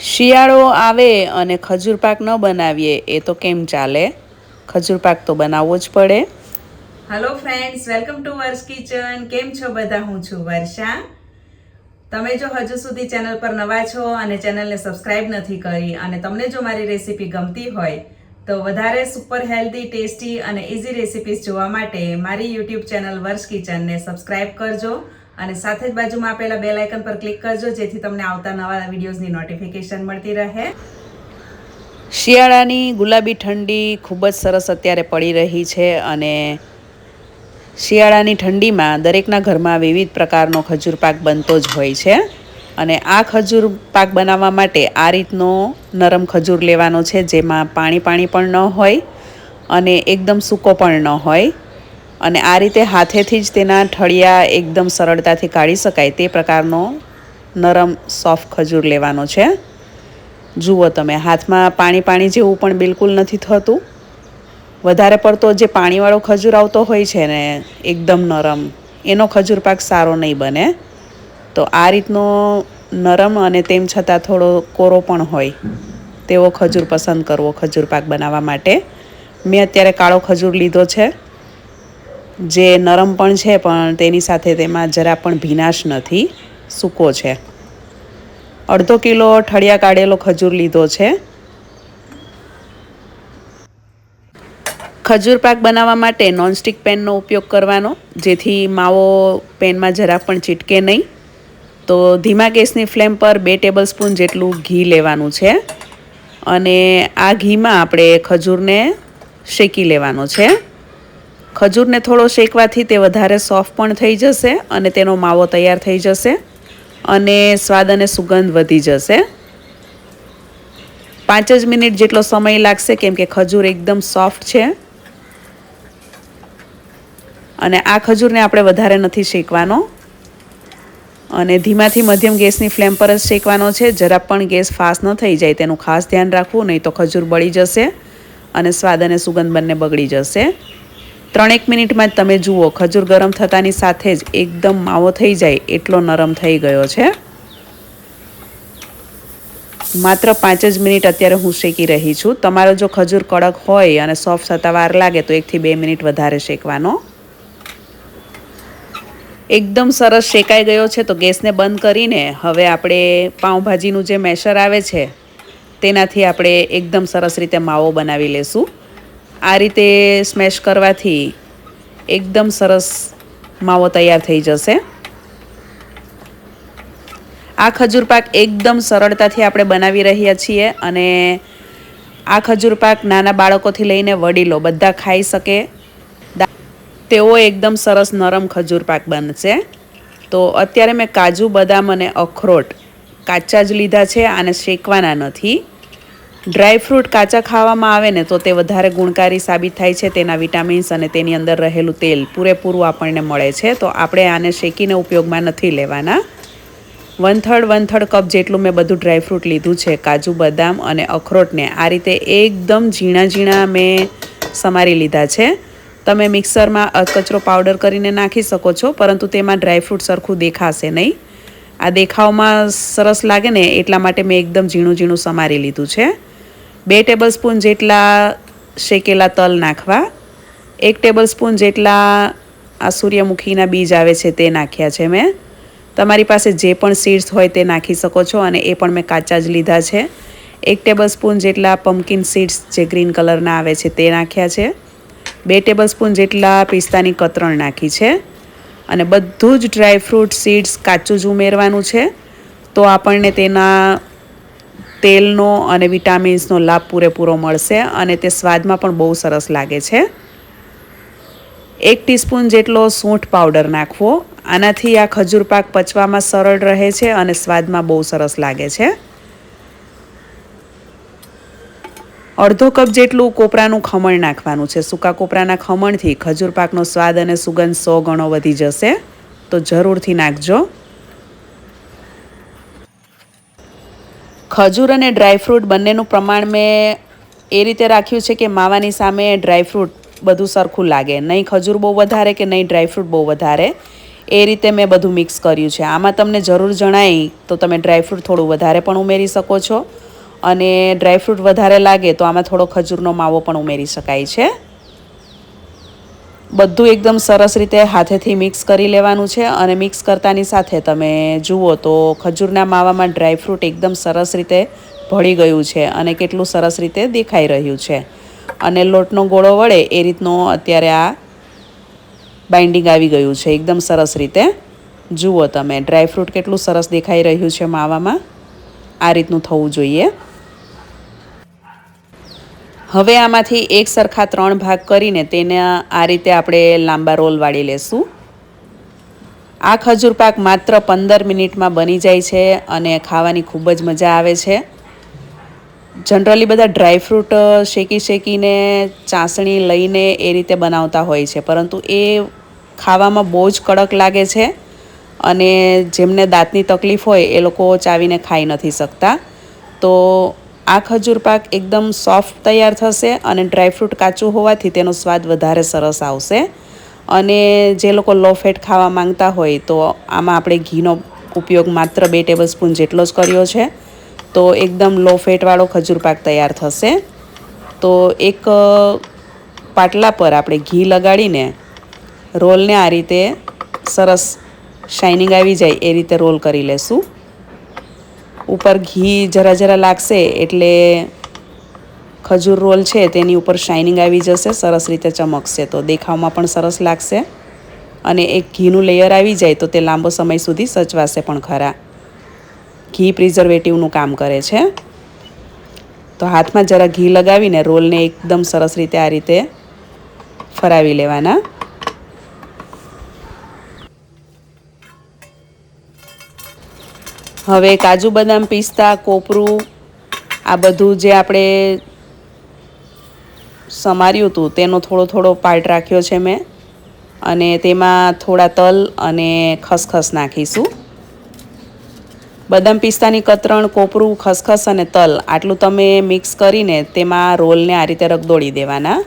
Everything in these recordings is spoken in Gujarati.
શિયાળો આવે અને ખજૂર પાક ન બનાવીએ એ તો કેમ ચાલે? ખજૂર પાક તો બનાવવો જ પડે. હેલો ફ્રેન્ડ્સ, વેલકમ ટુ વર્ષ કિચન. કેમ છો બધા? હું છું વર્ષા. તમે જો હજુ સુધી ચેનલ પર નવા છો અને ચેનલને સબસ્ક્રાઇબ નથી કરી અને તમને જો મારી રેસીપી ગમતી હોય તો વધારે સુપર હેલ્ધી, ટેસ્ટી અને ઇઝી રેસીપીઝ જોવા માટે મારી યુટ્યુબ ચેનલ વર્ષ કિચનને સબસ્ક્રાઇબ કરજો અને સાથે જ બાજુમાં આપેલા બેલ આઇકન પર ક્લિક કરજો જેથી તમને આવતા નવા વિડીયોઝની નોટિફિકેશન મળતી રહે. શિયાળાની ગુલાબી ઠંડી ખૂબ જ સરસ અત્યારે પડી રહી છે અને શિયાળાની ઠંડીમાં દરેકના ઘરમાં વિવિધ પ્રકારનો ખજૂર પાક બનતો જ હોય છે અને આ ખજૂર પાક બનાવવા માટે આ રીતનો નરમ ખજૂર લેવાનો છે, જેમાં પાણી પણ ન હોય અને એકદમ સૂકો પણ ન હોય અને આ રીતે હાથેથી જ તેના ઠળિયા એકદમ સરળતાથી કાઢી શકાય તે પ્રકારનો નરમ સોફ્ટ ખજૂર લેવાનો છે. જુઓ તમે, હાથમાં પાણી જેવું પણ બિલકુલ નથી થતું. વધારે પડતો જે પાણીવાળો ખજૂર આવતો હોય છે ને એકદમ નરમ, એનો ખજૂર પાક સારો નહીં બને. તો આ રીતનો નરમ અને તેમ છતાં થોડો કોરો પણ હોય તેવો ખજૂર પસંદ કરવો ખજૂર પાક બનાવવા માટે. મેં અત્યારે કાળો ખજૂર લીધો છે, જે નરમ પણ છે પણ તેની સાથે તેમાં જરા પણ ભીનાશ નથી, સૂકો છે. 1/2 કિલો ઠળિયા કાઢેલો ખજૂર લીધો છે. ખજૂર પાક બનાવવા માટે નોનસ્ટિક પેનનો ઉપયોગ કરવાનો, જેથી માવો પેનમાં જરા પણ ચીટકે નહીં. તો ધીમા ગેસની ફ્લેમ પર 2 ટેબલ સ્પૂન જેટલું ઘી લેવાનું છે અને આ ઘીમાં આપણે ખજૂરને શેકી લેવાનો છે. ખજૂરને થોડો શેકવાથી તે વધારે સોફ્ટ પણ થઈ જશે અને તેનો માવો તૈયાર થઈ જશે અને સ્વાદ અને સુગંધ વધી જશે. 5 જ મિનિટ જેટલો સમય લાગશે કેમ કે ખજૂર એકદમ સોફ્ટ છે અને આ ખજૂરને આપણે વધારે નથી શેકવાનો અને ધીમાથી મધ્યમ ગેસની ફ્લેમ પર જ શેકવાનો છે. જરા પણ ગેસ ફાસ્ટ ન થઈ જાય તેનું ખાસ ધ્યાન રાખવું, નહીં તો ખજૂર બળી જશે અને સ્વાદ અને સુગંધ બંને બગડી જશે. 3-1 મિનિટમાં જ તમે જુઓ, ખજૂર ગરમ થતાની સાથે જ એકદમ માવો થઈ જાય એટલો નરમ થઈ ગયો છે. માત્ર 5 જ મિનિટ અત્યારે હું શેકી રહી છું. તમારો જો ખજૂર કડક હોય અને સોફ્ટ થતા વાર લાગે તો 1 થી 2 મિનિટ વધારે શેકવાનો. એકદમ સરસ શેકાઈ ગયો છે તો ગેસને બંધ કરીને હવે આપણે પાઉંભાજીનું જે મેશર આવે છે તેનાથી આપણે એકદમ સરસ રીતે માવો બનાવી લેશું. આ રીતે સ્મેશ કરવાથી એકદમ સરસ માવો તૈયાર થઈ જશે. આ ખજૂર પાક એકદમ સરળતાથી આપણે બનાવી રહ્યા છીએ અને આ ખજૂર પાક નાના બાળકોથી લઈને વડીલો બધા ખાઈ શકે તેવો એકદમ સરસ નરમ ખજૂર પાક બનશે. તો અત્યારે મેં કાજુ, બદામ અને અખરોટ કાચા જ લીધા છે, આને શેકવાના નથી. ડ્રાયફ્રૂટ કાચા ખાવામાં આવે ને તો તે વધારે ગુણકારી સાબિત થાય છે. તેના વિટામિન્સ અને તેની અંદર રહેલું તેલ પૂરેપૂરું આપણને મળે છે. તો આપણે આને શેકીને ઉપયોગમાં નથી લેવાના. 1/3 કપ જેટલું મેં બધું ડ્રાયફ્રૂટ લીધું છે, કાજુ, બદામ અને અખરોટને આ રીતે એકદમ ઝીણા મેં સમારી લીધા છે. તમે મિક્સરમાં કચરો પાવડર કરીને નાખી શકો છો, પરંતુ તેમાં ડ્રાયફ્રૂટ સરખું દેખાશે નહીં. આ દેખાવમાં સરસ લાગે ને એટલા માટે મેં એકદમ ઝીણું સમારી લીધું છે. 2 ટેબલ સ્પૂન જેટલા શેકેલા તલ નાખવા. 1 ટેબલ સ્પૂન જેટલા આ સૂર્યમુખીના બીજ આવે છે તે નાખ્યા છે મેં. તમારી પાસે જે પણ સીડ્સ હોય તે નાખી શકો છો અને એ પણ મેં કાચા જ લીધા છે. 1 ટેબલ સ્પૂન જેટલા પમ્પકિન સીડ્સ જે ગ્રીન કલરના આવે છે તે નાખ્યા છે. 2 ટેબલ સ્પૂન જેટલા પિસ્તાની કતરણ નાખી છે અને બધું જ ડ્રાયફ્રૂટ સીડ્સ કાચું જ ઉમેરવાનું છે. તો આપણને તેના તેલનો અને વિટામિન્સનો લાભ પૂરેપૂરો મળશે અને તે સ્વાદમાં પણ બહુ સરસ લાગે છે. 1 ટીસ્પૂન જેટલો સૂંઠ પાવડર નાખવો. આનાથી આ ખજૂર પાક પચવામાં સરળ રહે છે અને સ્વાદમાં બહુ સરસ લાગે છે. 1/2 કપ જેટલું કોપરાનું ખમણ નાખવાનું છે. સૂકા કોપરાના ખમણથી ખજૂર પાકનો સ્વાદ અને સુગંધ 100 ગણો વધી જશે, તો જરૂરથી નાખજો. ખજૂર અને ડ્રાયફ્રૂટ બંનેનું પ્રમાણ મેં એ રીતે રાખ્યું છે કે માવાની સામે ડ્રાયફ્રૂટ બધું સરખું લાગે, નહીં ખજૂર બહુ વધારે કે નહીં ડ્રાયફ્રૂટ બહુ વધારે. એ રીતે મેં બધું મિક્સ કર્યું છે. આમાં તમને જરૂર જણાય તો તમે ડ્રાયફ્રૂટ થોડું વધારે પણ ઉમેરી શકો છો, અને ડ્રાયફ્રૂટ વધારે લાગે તો આમાં થોડો ખજૂરનો માવો પણ ઉમેરી શકાય છે. બધું એકદમ સરસ રીતે હાથેથી મિક્સ કરી લેવાનું છે, અને મિક્સ કરતાની સાથે તમે જુઓ તો ખજૂરના માવામાં ડ્રાયફ્રૂટ એકદમ સરસ રીતે ભળી ગયું છે અને કેટલું સરસ રીતે દેખાઈ રહ્યું છે. અને લોટનો ગોળો વળે એ રીતનો અત્યારે આ બાઇન્ડિંગ આવી ગયું છે એકદમ સરસ રીતે. જુઓ તમે ડ્રાયફ્રૂટ કેટલું સરસ દેખાઈ રહ્યું છે માવામાં. આ રીતનું થવું જોઈએ. હવે આમાંથી એક સરખા 3 ભાગ કરીને તેને આ રીતે આપણે લાંબા રોલ વાળી લેશું. આ ખજૂર પાક માત્ર 15 મિનિટમાં બની જાય છે અને ખાવાની ખૂબ જ મજા આવે છે. જનરલી બધા ડ્રાયફ્રૂટ શેકીને ચાસણી લઈને એ રીતે બનાવતા હોય છે, પરંતુ એ ખાવામાં બહુ જ કડક લાગે છે, અને જેમને દાંતની તકલીફ હોય એ લોકો ચાવીને ખાઈ નથી શકતા. તો આ ખજૂર પાક એકદમ સોફ્ટ તૈયાર થશે, અને ડ્રાયફ્રૂટ કાચું હોવાથી તેનો સ્વાદ વધારે સરસ આવશે. અને જે લોકો લો ફેટ ખાવા માંગતા હોય તો આમાં આપણે ઘીનો ઉપયોગ માત્ર 2 ટેબલસ્પૂન જેટલો જ કર્યો છે. તો એકદમ લો ફેટવાળો ખજૂર પાક તૈયાર થશે. તો એક પાટલા પર આપણે ઘી લગાડીને રોલને આ રીતે સરસ શાઇનિંગ આવી જાય એ રીતે રોલ કરી લેશું. ઉપર ઘી જરા લાગશે એટલે ખજૂર રોલ છે તેની ઉપર શાઇનિંગ આવી જશે, સરસ રીતે ચમકશે, તો દેખાવમાં પણ સરસ લાગશે. અને એક ઘીનું લેયર આવી જાય તો તે લાંબો સમય સુધી સચવાશે પણ ખરા. ઘી પ્રિઝર્વેટિવનું કામ કરે છે. તો હાથમાં જરા ઘી લગાવીને રોલને એકદમ સરસ રીતે આ રીતે ફરાવી લેવાના. હવે કાજુ બદામ, પિસ્તા, કોપરું આ બધું જે આપણે સમાર્યું હતું તેનો થોડો પાર્ટ રાખ્યો છે મેં, અને તેમાં થોડા તલ અને ખસખસ નાખીશું. બદામ પિસ્તાની કતરણ, કોપરું, ખસખસ અને તલ આટલું તમે મિક્સ કરીને તેમાં રોલને આ રીતે રગદોળી દેવાના.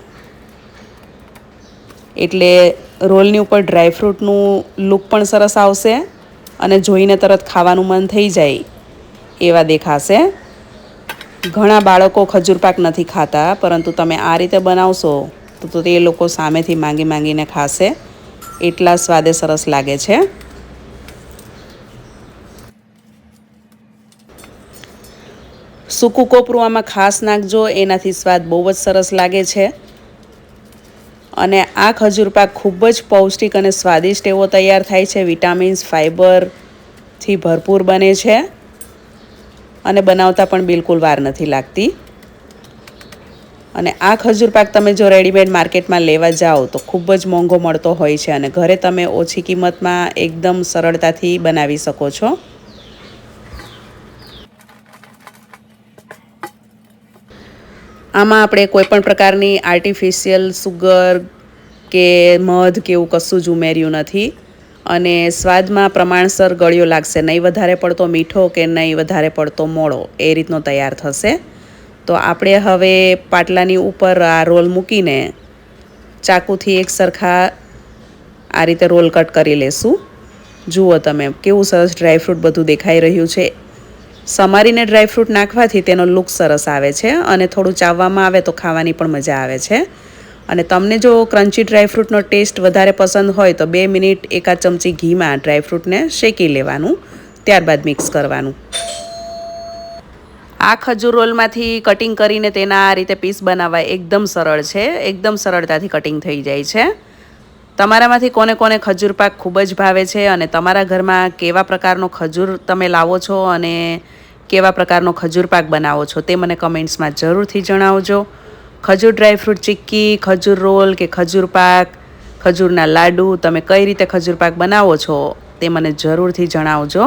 એટલે રોલની ઉપર ડ્રાયફ્રૂટનું લુક પણ સરસ આવશે, અને જોઈને તરત ખાવાનું મન થઈ જાય એવા દેખાશે. ઘણા બાળકો ખજૂર પાક નથી ખાતા, પરંતુ તમે આ રીતે બનાવશો તો તે લોકો સામેથી માંગીને ખાશે. એટલા સ્વાદે સરસ લાગે છે. સૂકું કોપરું આમાં ખાસ નાખજો, એનાથી સ્વાદ બહુ જ સરસ લાગે છે. અને આ ખજૂર પાક ખૂબ જ પૌષ્ટિક અને સ્વાદિષ્ટ એવો તૈયાર થાય છે. વિટામિન્સ, ફાઇબરથી ભરપૂર બને છે, અને બનાવતા પણ બિલકુલ વાર નથી લાગતી. અને આ ખજૂર પાક તમે જો રેડીમેડ માર્કેટમાં લેવા જાઓ તો ખૂબ જ મોંઘો મળતો હોય છે, અને ઘરે તમે ઓછી કિંમતમાં એકદમ સરળતાથી બનાવી શકો છો. આમાં આપણે કોઈપણ પ્રકારની આર્ટિફિશિયલ સુગર કે મધ કે એવું કશું જ ઉમેર્યું નથી. અને સ્વાદમાં પ્રમાણસર ગળ્યો લાગશે, નહીં વધારે પડતો મીઠો કે નહીં વધારે પડતો મોળો, એ રીતનો તૈયાર થશે. તો આપણે હવે પાટલાની ઉપર આ રોલ મૂકીને ચાકુથી એક સરખા આ રીતે રોલ કટ કરી લેશું. જુઓ તમે કેવું સરસ ડ્રાયફ્રૂટ બધું દેખાઈ રહ્યું છે. સમારીને ડ્રાયફ્રૂટ નાખવાથી તેનો લુક સરસ આવે છે, અને થોડું ચાવવામાં આવે તો ખાવાની પણ મજા આવે છે. અને તમને જો ક્રન્ચી ડ્રાયફ્રૂટનો ટેસ્ટ વધારે પસંદ હોય તો 2 મિનિટ 1 ચમચી ઘીમાં ડ્રાયફ્રૂટને શેકી લેવાનું, ત્યારબાદ મિક્સ કરવાનું. આ ખજૂર રોલમાંથી કટિંગ કરીને તેના આ રીતે પીસ બનાવવા એકદમ સરળ છે. એકદમ સરળતાથી કટિંગ થઈ જાય છે. તમારામાંથી કોને ખજૂર પાક ખૂબ જ ભાવે છે, અને તમારા ઘરમાં કેવા પ્રકારનો ખજૂર તમે લાવો છો અને કેવા પ્રકારનો ખજૂર પાક બનાવો છો તે મને કમેન્ટ્સમાં જરૂરથી જણાવજો. ખજૂર ડ્રાયફ્રૂટ ચિક્કી, ખજૂર રોલ કે ખજૂર પાક, ખજૂરના લાડુ, તમે કઈ રીતે ખજૂર પાક બનાવો છો તે મને જરૂરથી જણાવજો.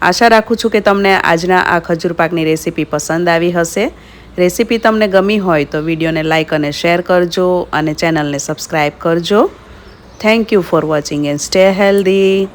આશા રાખું છું કે તમને આજના આ ખજૂર પાકની રેસીપી પસંદ આવી હશે. રેસીપી તમને ગમી હોય તો વિડીયોને લાઇક અને શેર કરજો, અને ચેનલને સબસ્ક્રાઈબ કરજો. Thank you for watching and stay healthy.